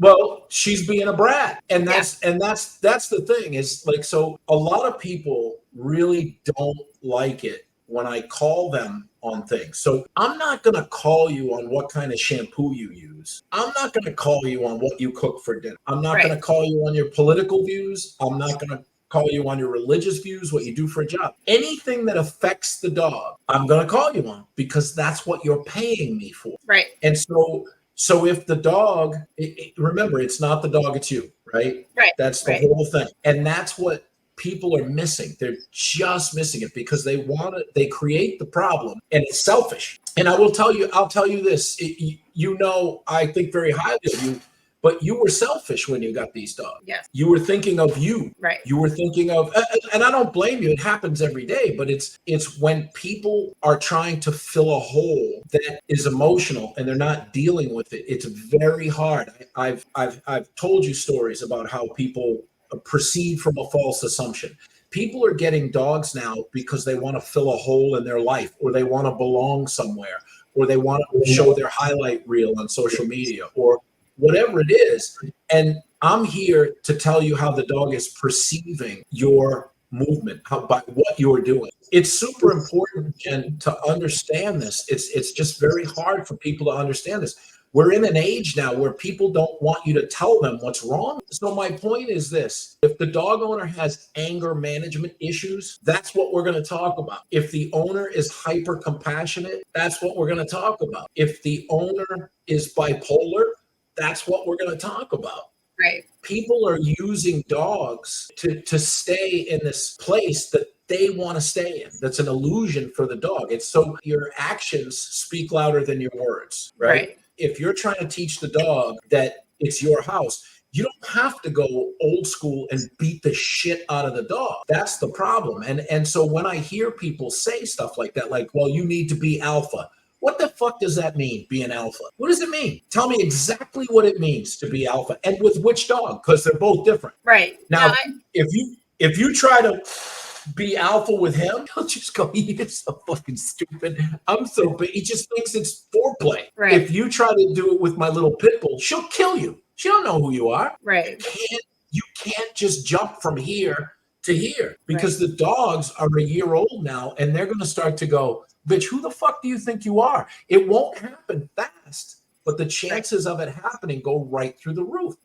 Well, she's being a brat. And that's the thing is like, so a lot of people really don't like it when I call them on things. So I'm not going to call you on what kind of shampoo you use. I'm not going to call you on what you cook for dinner. I'm not going to call you on your political views. I'm not going to call you on your religious views, what you do for a job. Anything that affects the dog, I'm going to call you on because that's what you're paying me for. Right. And so if the dog, remember, it's not the dog, it's you, right? Right. That's the whole thing. And that's what people are missing. They're just missing it because they create the problem and it's selfish. And I'll tell you this, I think very highly of you, but you were selfish when you got these dogs. Yes. You were thinking of you. Right. You were thinking of, and I don't blame you. It happens every day, but it's when people are trying to fill a hole that is emotional and they're not dealing with it. It's very hard. I've told you stories about how people proceed from a false assumption. People are getting dogs now because they want to fill a hole in their life, or they want to belong somewhere, or they want to show their highlight reel on social media, or whatever it is. And I'm here to tell you how the dog is perceiving your movement, by what you're doing. It's super important, Jen, to understand this. It's just very hard for people to understand this. We're in an age now where people don't want you to tell them what's wrong. So my point is this: if the dog owner has anger management issues, that's what we're going to talk about. If the owner is hyper compassionate, that's what we're going to talk about. If the owner is bipolar, that's what we're going to talk about. Right. People are using dogs to stay in this place that they want to stay in. That's an illusion for the dog. It's so your actions speak louder than your words, right? If you're trying to teach the dog that it's your house, you don't have to go old school and beat the shit out of the dog. That's the problem. And so when I hear people say stuff like that, like, well, you need to be alpha. What the fuck does that mean, be an alpha? What does it mean? Tell me exactly what it means to be alpha, and with which dog, because they're both different. Right. Now, if you try to be alpha with him, he'll just go, he is so fucking stupid. He just thinks it's foreplay. Right. If you try to do it with my little pit bull, she'll kill you. She don't know who you are. Right. You can't just jump from here to here, because the dogs are a year old now, and they're going to start to go, bitch, who the fuck do you think you are? It won't happen fast, but the chances of it happening go right through the roof.